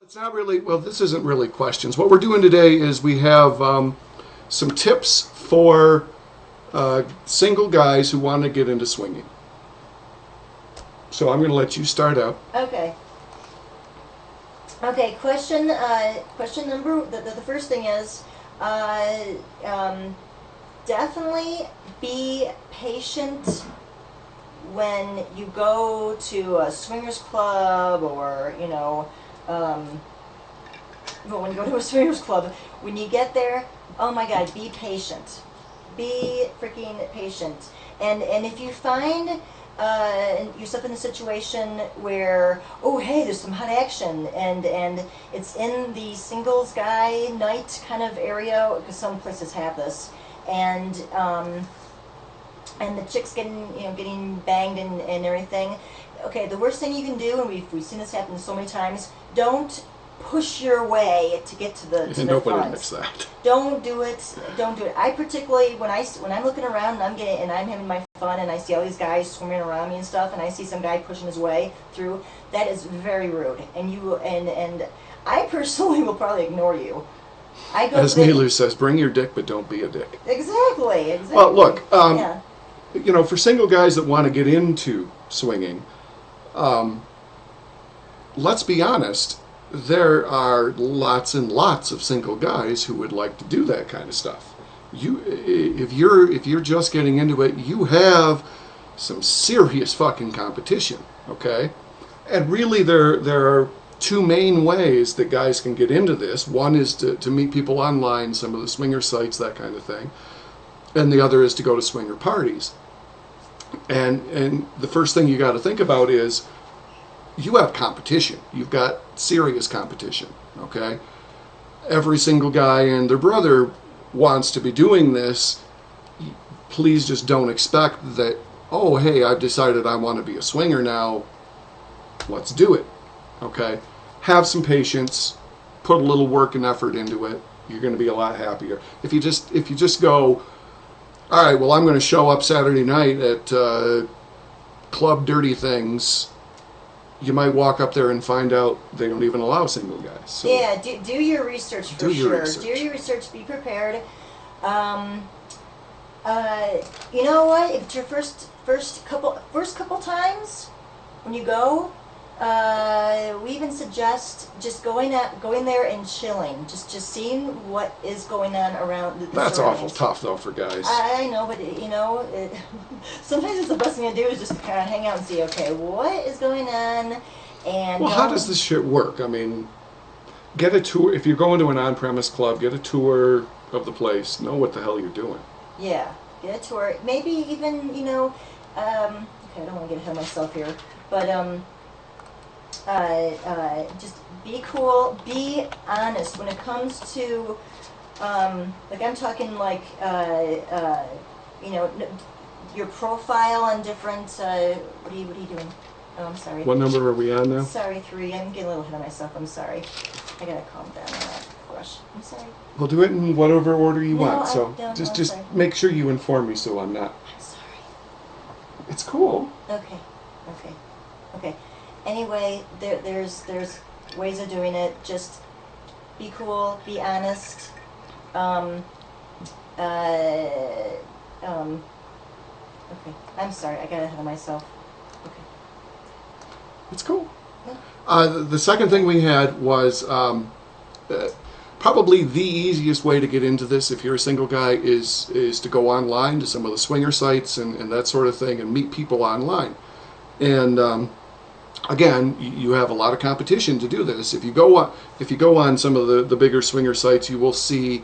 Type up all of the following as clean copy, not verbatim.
It's not really, well, this isn't really questions. What we're doing today is we have some tips for single guys who want to get into swinging. So I'm going to let you start out. Okay. Okay, question number, the first thing is, definitely be patient when you go to a swingers club or, you know, well, when you go to a swingers club, when you get there, oh my God, be patient. Be freaking patient. And if you find yourself in a situation where, oh hey, there's some hot action, and it's in the singles guy night kind of area, because some places have this, and the chick's getting banged and everything. Okay, the worst thing you can do, and we've seen this happen so many times, don't push your way to get to the Nobody front. likes that. Don't do it. Don't do it. I particularly, when I'm looking around and I'm having my fun and I see all these guys swimming around me and stuff, and I see some guy pushing his way through, that is very rude. And I personally will probably ignore you. As Nilu says, bring your dick, but don't be a dick. Exactly. Well, look, yeah. you know, for single guys that want to get into swinging, let's be honest, there are lots and lots of single guys who would like to do that kind of stuff. If you're just getting into it, you have some serious fucking competition, okay? And really, there are two main ways that guys can get into this. One is to meet people online, some of the swinger sites, that kind of thing, and the other is to go to swinger parties. And the first thing you got to think about is, you have competition. You've got serious competition, okay? Every single guy and their brother wants to be doing this. Please just don't expect that, oh, hey, I've decided I want to be a swinger now. Let's do it, okay? Have some patience. Put a little work and effort into it. You're going to be a lot happier. If you just go, all right, well, I'm going to show up Saturday night at Club Dirty Things, you might walk up there and find out they don't even allow single guys. So yeah, do your research for sure. Do your research. Be prepared. You know what? If it's your first couple times when you go, we even suggest just going there and chilling, just seeing what is going on around. That's awful tough though for guys. I know, but you know, sometimes it's the best thing to do is just kind of hang out and see, okay, what is going on, and well, how does this shit work? I mean, get a tour. If you're going to an on-premise club, get a tour of the place. Know what the hell you're doing. Yeah, get a tour. Maybe even, you know, okay, I don't want to get ahead of myself here, but just be cool, be honest when it comes to, like I'm talking like, you know, your profile on different, what are you doing? Oh, I'm sorry. What number are we on now? Sorry, 3. I'm getting a little ahead of myself. I'm sorry. I gotta calm down on that crush. I'm sorry. We'll do it in whatever order you want. So just sorry. make sure you inform me so I'm not. I'm sorry. It's cool. Okay. Anyway, there's ways of doing it. Just be cool, be honest. Okay. I'm sorry, I got ahead of myself. Okay. It's cool. Yeah. The second thing we had was probably the easiest way to get into this if you're a single guy is to go online to some of the swinger sites and that sort of thing and meet people online. And again, you have a lot of competition to do this. If you go on some of the bigger swinger sites, you will see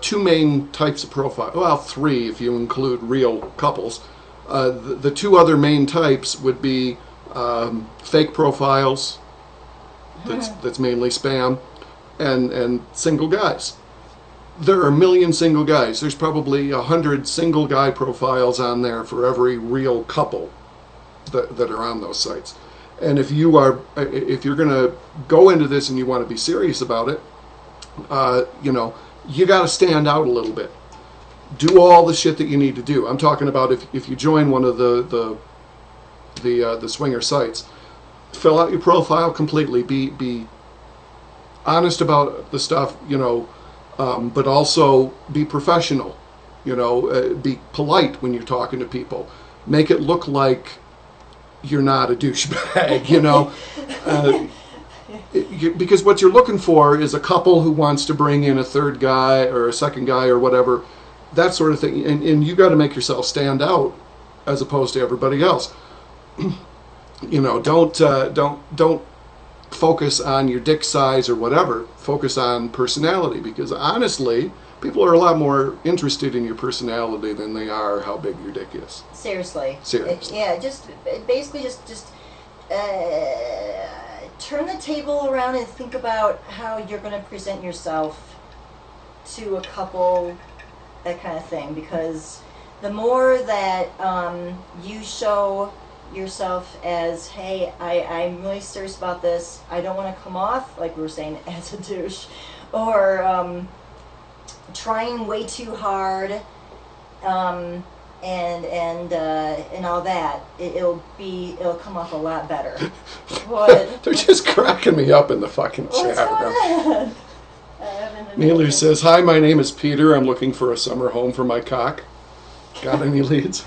two main types of profile. Well, 3 if you include real couples. The 2 other main types would be fake profiles. That's mainly spam, and single guys. There are a million single guys. There's probably 100 single guy profiles on there for every real couple that are on those sites. And if you're going to go into this and you want to be serious about it, you know, you got to stand out a little bit. Do all the shit that you need to do. I'm talking about if you join one of the swinger sites, fill out your profile completely. Be honest about the stuff, but also be professional. Be polite when you're talking to people. Make it look like you're not a douchebag, because what you're looking for is a couple who wants to bring in a third guy or a second guy or whatever, that sort of thing. And you got to make yourself stand out as opposed to everybody else. Don't focus on your dick size or whatever. Focus on personality, because honestly, people are a lot more interested in your personality than they are how big your dick is. Seriously. Seriously. Just turn the table around and think about how you're going to present yourself to a couple, that kind of thing. Because the more that you show yourself as, hey, I'm really serious about this, I don't want to come off, like we were saying, as a douche, or trying way too hard, and all that, it'll come off a lot better. What? They're just cracking me up in the fucking chat room. Neelu says, "Hi, my name is Peter. I'm looking for a summer home for my cock. Got any leads?"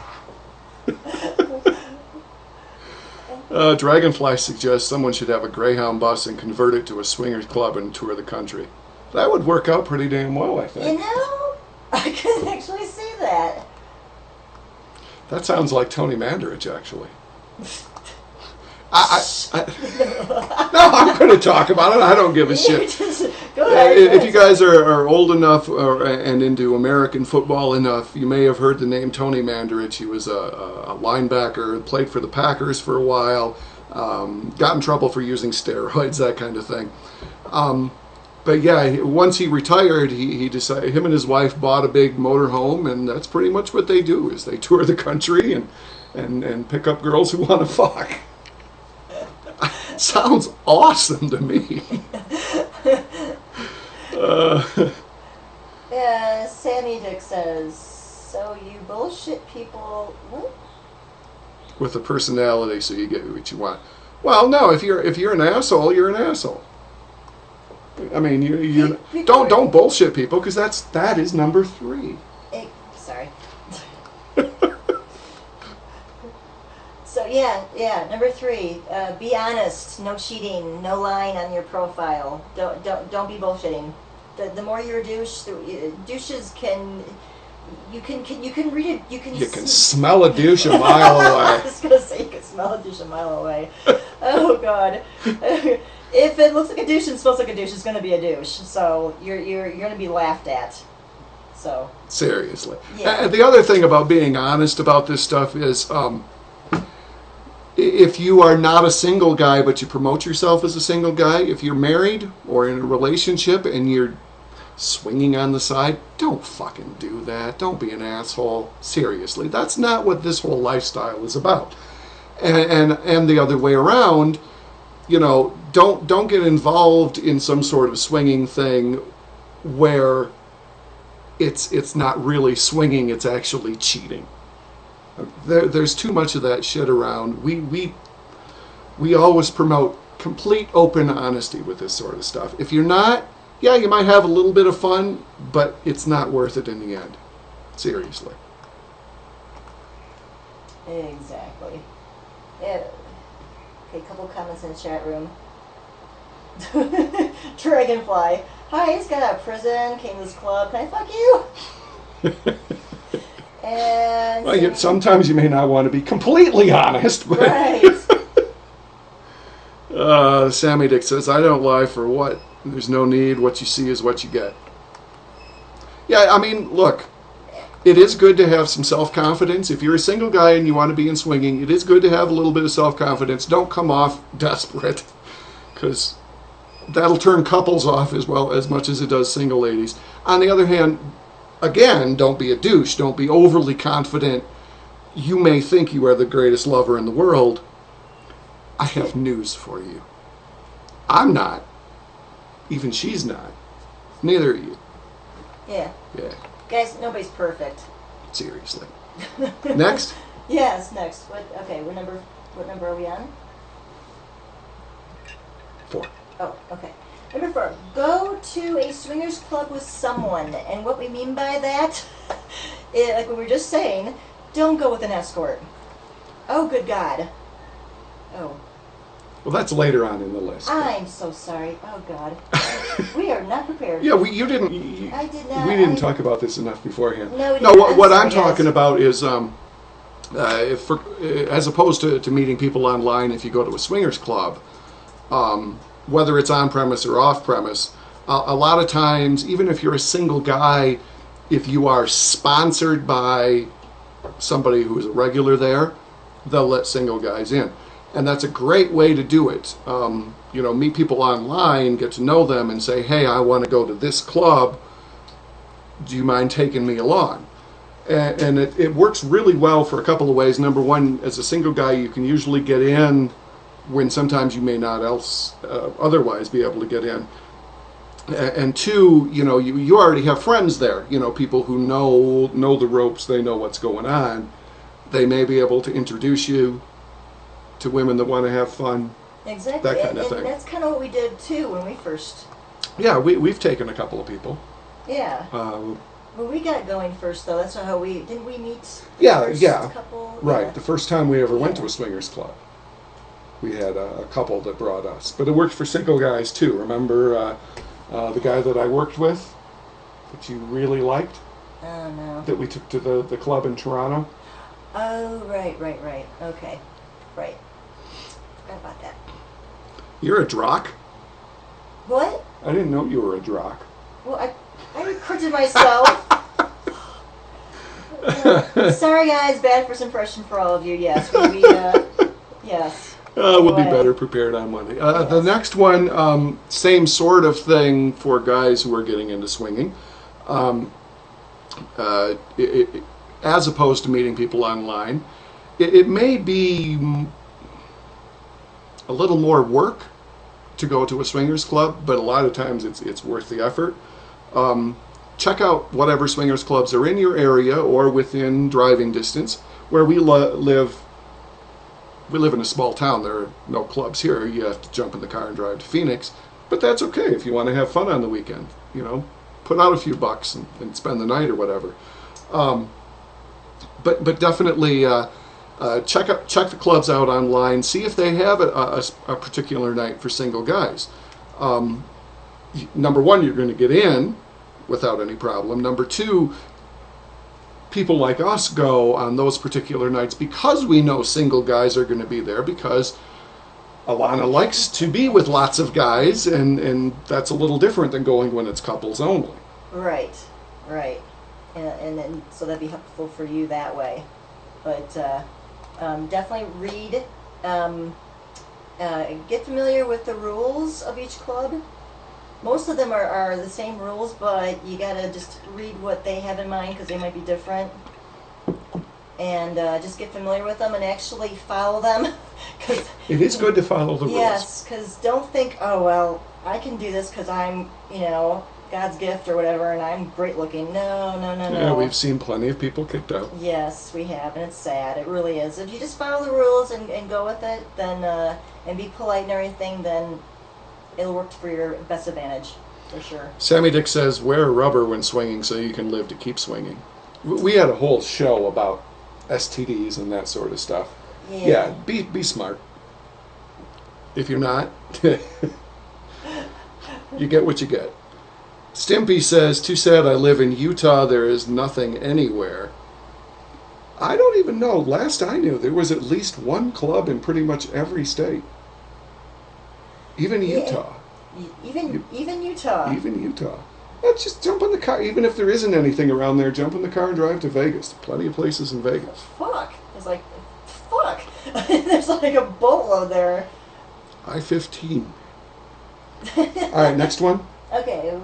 Dragonfly suggests someone should have a Greyhound bus and convert it to a swingers club and tour the country. That would work out pretty damn well, I think. I can actually see that. That sounds like Tony Mandarich, actually. No, I'm going to talk about it. I don't give a shit. Go ahead. If you guys are old enough and into American football enough, you may have heard the name Tony Mandarich. He was a linebacker, played for the Packers for a while, got in trouble for using steroids, that kind of thing. But yeah, once he retired, he decided, him and his wife bought a big motorhome, and that's pretty much what they do, is they tour the country and pick up girls who want to fuck. Sounds awesome to me. Yeah, Sammy Dick says, so you bullshit people, what? With a personality, so you get what you want. Well, no, if you're an asshole, you're an asshole. I mean, you don't bullshit people, because that is number 3. Sorry. So yeah, number 3. Be honest. No cheating. No lying on your profile. Don't be bullshitting. The more you're a douche, douches can. You can read it. You can smell a douche a mile away. I was gonna say you can smell a douche a mile away. Oh God. If it looks like a douche and smells like a douche, it's going to be a douche. So you're going to be laughed at. So seriously. Yeah. And the other thing about being honest about this stuff is, if you are not a single guy but you promote yourself as a single guy, if you're married or in a relationship and you're swinging on the side, don't fucking do that. Don't be an asshole. Seriously, that's not what this whole lifestyle is about. And the other way around. Don't get involved in some sort of swinging thing where it's not really swinging, it's actually cheating. There's too much of that shit around. We always promote complete open honesty with this sort of stuff. If you're not, yeah, you might have a little bit of fun, but it's not worth it in the end. Seriously. Exactly. Yeah. Okay, a couple comments in the chat room. Dragonfly. Hi, I just got out of prison, came to this club. Can I fuck you? And well, sometimes you may not want to be completely honest. But right. Sammy Dick says, I don't lie for what? There's no need. What you see is what you get. Yeah, I mean, look. It is good to have some self-confidence. If you're a single guy and you want to be in swinging, it is good to have a little bit of self-confidence. Don't come off desperate, because that'll turn couples off as much as it does single ladies. On the other hand, again, don't be a douche. Don't be overly confident. You may think you are the greatest lover in the world. I have news for you. I'm not. Even she's not. Neither are you. Yeah. Yeah. Guys, nobody's perfect. Seriously. Next? Yes, next. What number are we on? 4. Oh, okay. Number 4, go to a swingers club with someone. And what we mean by that, like we were just saying, don't go with an escort. Oh, good God. Oh. Well, that's later on in the list. I'm so sorry. Oh, God. We are not prepared. Yeah, you didn't. I did not. We didn't talk about this enough beforehand. No, we no. didn't. What I'm I'm sorry, talking guys. about is, as opposed to meeting people online, if you go to a swingers club, whether it's on premise or off premise, a lot of times, even if you're a single guy, if you are sponsored by somebody who is a regular there, they'll let single guys in. And that's a great way to do it. Meet people online, get to know them, and say, hey, I want to go to this club. Do you mind taking me along? And it works really well for a couple of ways. Number one, as a single guy, you can usually get in when sometimes you may not otherwise be able to get in. And two, you already have friends there. People who know the ropes, they know what's going on. They may be able to introduce you to women that want to have fun. Exactly. That kind of thing. And that's kind of what we did, too, when we first... Yeah, we've taken a couple of people. Yeah. Well, we got going first, though. That's how we... Didn't we meet the first couple? Right. Yeah. The first time we ever went to a swingers club, we had a couple that brought us. But it worked for single guys, too. Remember the guy that I worked with that you really liked? Oh, no. That we took to the club in Toronto? Oh, right. Okay. Right. Forgot about that. You're a drock? What? I didn't know you were a drock. Well, I recruited myself. Sorry, guys. Bad first impression for all of you. Yes. Yes. We'll be Anyway. better prepared on Monday. Yes. The next one, same sort of thing for guys who are getting into swinging. As opposed to meeting people online, it may be a little more work to go to a swingers club, but a lot of times it's worth the effort. Check out whatever swingers clubs are in your area or within driving distance. Where we live in a small town. There are no clubs here. You have to jump in the car and drive to Phoenix, but that's okay if you want to have fun on the weekend. Put out a few bucks and spend the night or whatever. But definitely check the clubs out online. See if they have a particular night for single guys. Number one, you're going to get in without any problem. Number two, people like us go on those particular nights because we know single guys are going to be there, because Alanna likes to be with lots of guys, and that's a little different than going when it's couples only. Right. And then, so that'd be helpful for you that way. But definitely read, get familiar with the rules of each club. Most of them are the same rules, but you gotta just read what they have in mind, because they might be different. And just get familiar with them and actually follow them. Cause, It is good to follow the rules. yes, because don't think, oh, well, I can do this because I'm, God's gift or whatever, and I'm great looking. No. Yeah, we've seen plenty of people kicked out. Yes, we have, and it's sad. It really is. If you just follow the rules and go with it, then and be polite and everything, then it'll work for your best advantage, for sure. Sammy Dick says, wear rubber when swinging so you can live to keep swinging. We had a whole show about STDs and that sort of stuff. Yeah, be smart. If you're not, you get what you get. Stimpy says, too sad I live in Utah, there is nothing anywhere. I don't even know. Last I knew, there was at least one club in pretty much every state. Even Utah. Even Utah. Even Utah. Let's just jump in the car. Even if there isn't anything around there, jump in the car and drive to Vegas. Plenty of places in Vegas. Fuck. It's like, fuck. There's like a boatload there. I-15. All right, next one. Okay.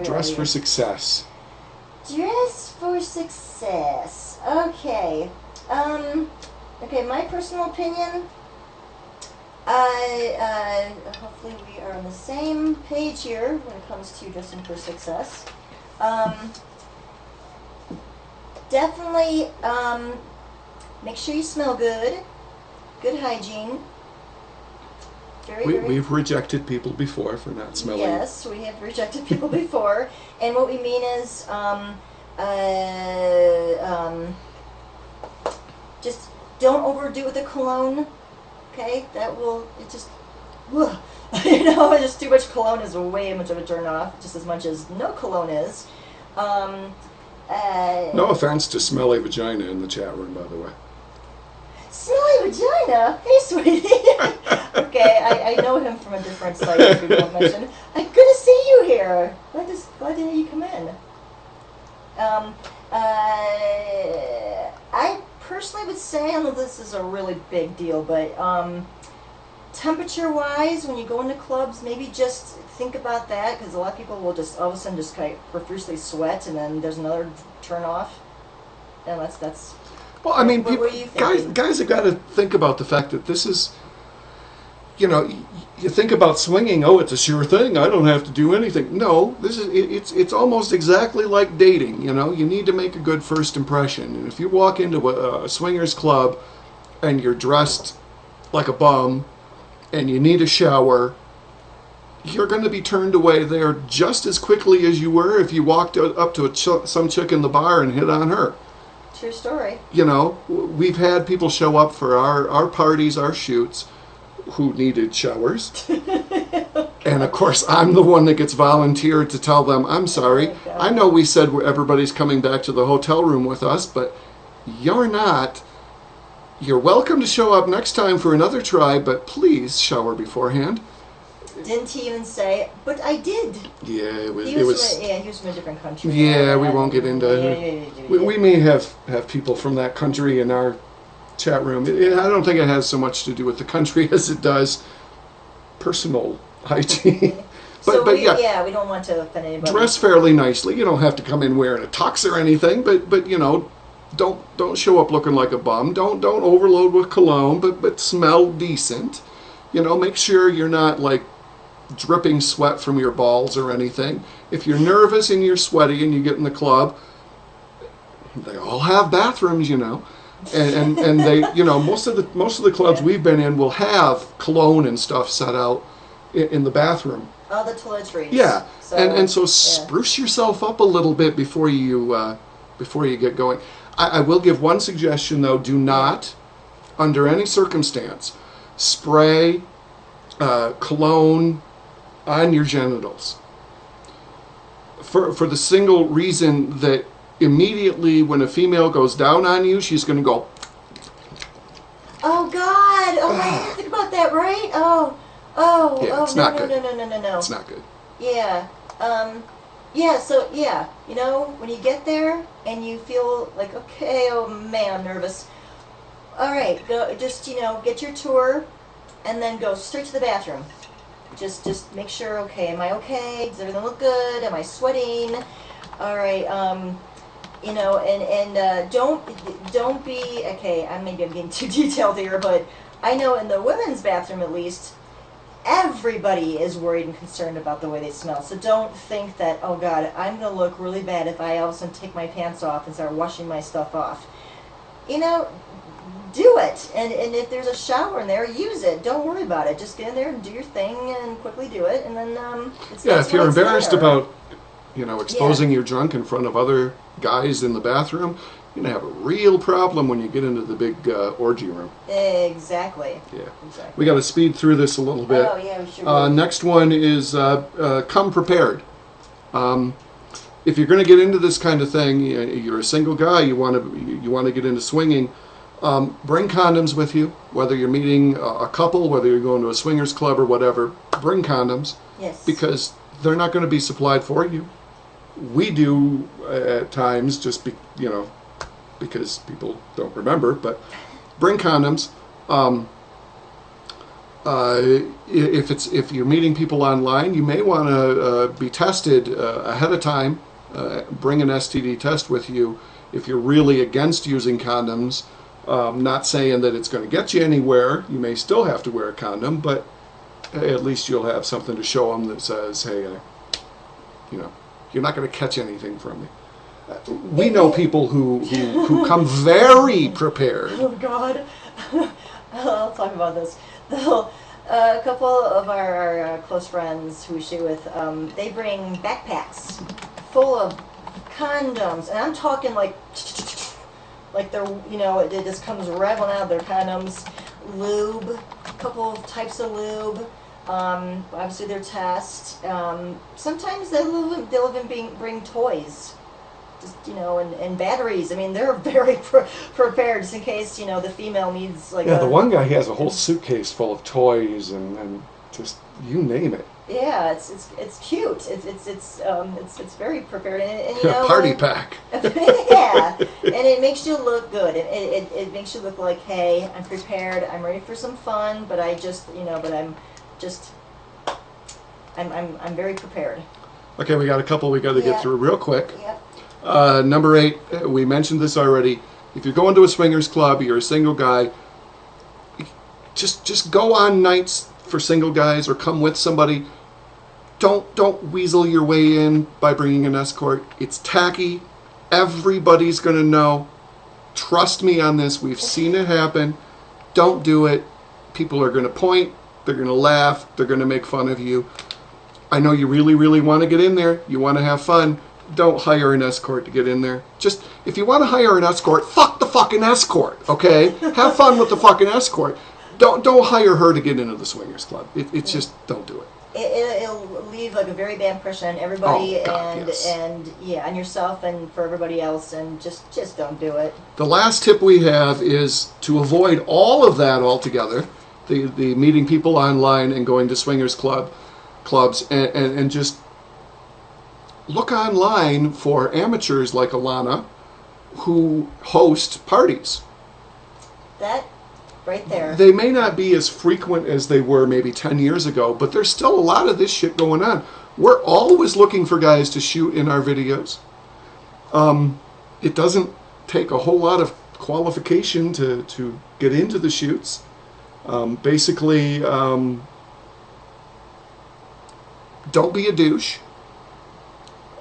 Dress for success. Dress for success. Okay. Okay, my personal opinion, hopefully we are on the same page here when it comes to dressing for success. Definitely, make sure you smell good. Good hygiene. We've rejected people before for not smelling. Yes, we have rejected people before, and what we mean is, just don't overdo it with the cologne. Okay, just too much cologne is way much of a turn off, just as much as no cologne is. No offense to Smelly Vagina in the chat room, by the way. Smelly Vagina? Hey, sweetie. Okay, I know him from a different site, as we won't mention. I'm good to see you here. Glad to have you come in. I personally would say, I know this is a really big deal, but temperature-wise, when you go into clubs, maybe just think about that, because a lot of people will just all of a sudden just kind of profusely sweat, and then there's another turn off. And that's. Well, I mean, people, guys have got to think about the fact that this is, you think about swinging. Oh, it's a sure thing. I don't have to do anything. No, it's almost exactly like dating. You need to make a good first impression. And if you walk into a swingers club and you're dressed like a bum and you need a shower, you're going to be turned away there just as quickly as you were if you walked up to some chick in the bar and hit on her. True story. We've had people show up for our parties, our shoots, who needed showers. And of course, I'm the one that gets volunteered to tell them, I'm sorry. I know we said everybody's coming back to the hotel room with us, but you're not. You're welcome to show up next time for another try, but please shower beforehand. Didn't he even say, but I did? Yeah, he was from a different country. Yeah, we won't get into it. We may have people from that country in our chat room. I don't think it has so much to do with the country as it does personal hygiene. but we don't want to offend anybody. Dress fairly nicely. You don't have to come in wearing a tux or anything, but don't show up looking like a bum. Don't overload with cologne, but smell decent. Make sure you're not like dripping sweat from your balls or anything. If you're nervous and you're sweaty and you get in the club, they all have bathrooms, and they, most of the clubs we've been in will have cologne and stuff set out in the bathroom. Oh, the toiletries. Yeah, so spruce yourself up a little bit before you get going. I will give one suggestion though: do not, under any circumstance, spray cologne on your genitals. For the single reason that immediately when a female goes down on you, she's going to go. Oh God! Oh, I didn't think about that, right? Yeah, it's not good. No. It's not good. Yeah. So when you get there and you feel like, okay, oh man, I'm nervous. All right, go. Just get your tour, and then go straight to the bathroom. Just make sure. Okay, am I okay? Does everything look good? Am I sweating? All right. Don't be okay. Maybe I'm getting too detailed here, but I know in the women's bathroom at least, everybody is worried and concerned about the way they smell. So don't think that, oh God, I'm gonna look really bad if I all of a sudden take my pants off and start washing my stuff off. Do it, and if there's a shower in there, use it. Don't worry about it. Just get in there and do your thing and quickly do it, and then if you're embarrassed about exposing your junk in front of other guys in the bathroom, you're gonna have a real problem when you get into the big orgy room. Exactly. Yeah. Exactly. We got to speed through this a little bit. Oh yeah, we sure. Next one is come prepared. If you're going to get into this kind of thing, you're a single guy. You want to get into swinging. Bring condoms with you, whether you're meeting a couple, whether you're going to a swingers club or whatever. Bring condoms. Yes. Because they're not going to be supplied for you. We do at times, because people don't remember. But bring condoms. If you're meeting people online, you may want to be tested ahead of time. Bring an STD test with you if you're really against using condoms. Not saying that it's going to get you anywhere. You may still have to wear a condom, but at least you'll have something to show them that says, hey, you're not going to catch anything from me. We know people who come very prepared. Oh God. I'll talk about this. They'll A couple of our close friends who we shoot with, they bring backpacks full of condoms, and I'm talking like they're, you know, it just comes revving out of their condoms. Lube, a couple of types of lube, obviously their test. Sometimes they'll even bring toys, just, you know, and batteries. I mean, they're very prepared just in case, you know, the female needs like. Yeah, the one guy, he has a whole suitcase full of toys and just you name it. Yeah, it's cute. It's very prepared, and you know, Party pack. Yeah, and it makes you look good. It makes you look like, hey, I'm prepared. I'm ready for some fun, but I'm very prepared. Okay, we got a couple we got to get through real quick. Yep. Number 8, we mentioned this already. If you're going to a swingers club, you're a single guy. Just go on nights for single guys, or come with somebody. Don't weasel your way in by bringing an escort. It's tacky. Everybody's going to know. Trust me on this. We've seen it happen. Don't do it. People are going to point. They're going to laugh. They're going to make fun of you. I know you really, really want to get in there. You want to have fun. Don't hire an escort to get in there. Just, if you want to hire an escort, fuck the fucking escort, okay? Have fun with the fucking escort. Don't hire her to get into the swingers club. It's just, don't do it. It'll leave like a very bad impression on everybody, and on yourself and for everybody else, and just don't do it. The last tip we have is to avoid all of that altogether, the meeting people online and going to swingers clubs, and just look online for amateurs like Alanna who host parties. That right there. They may not be as frequent as they were maybe 10 years ago, but there's still a lot of this shit going on. We're always looking for guys to shoot in our videos. It doesn't take a whole lot of qualification to get into the shoots. Basically, don't be a douche.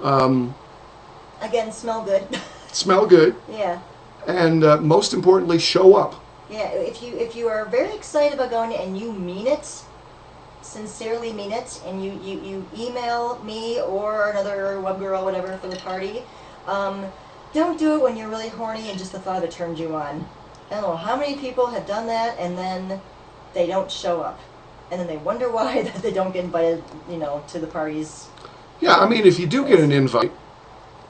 Again, smell good. Smell good. Yeah. And most importantly, show up. Yeah, if you are very excited about going and you mean it, sincerely mean it, and you email me or another web girl, whatever, for the party, don't do it when you're really horny and just the thought of it turned you on. I don't know how many people have done that and then they don't show up. And then they wonder why that they don't get invited, you know, to the parties. Yeah, I mean, if you do get an invite,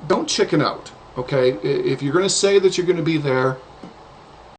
don't chicken out, okay? If you're going to say that you're going to be there,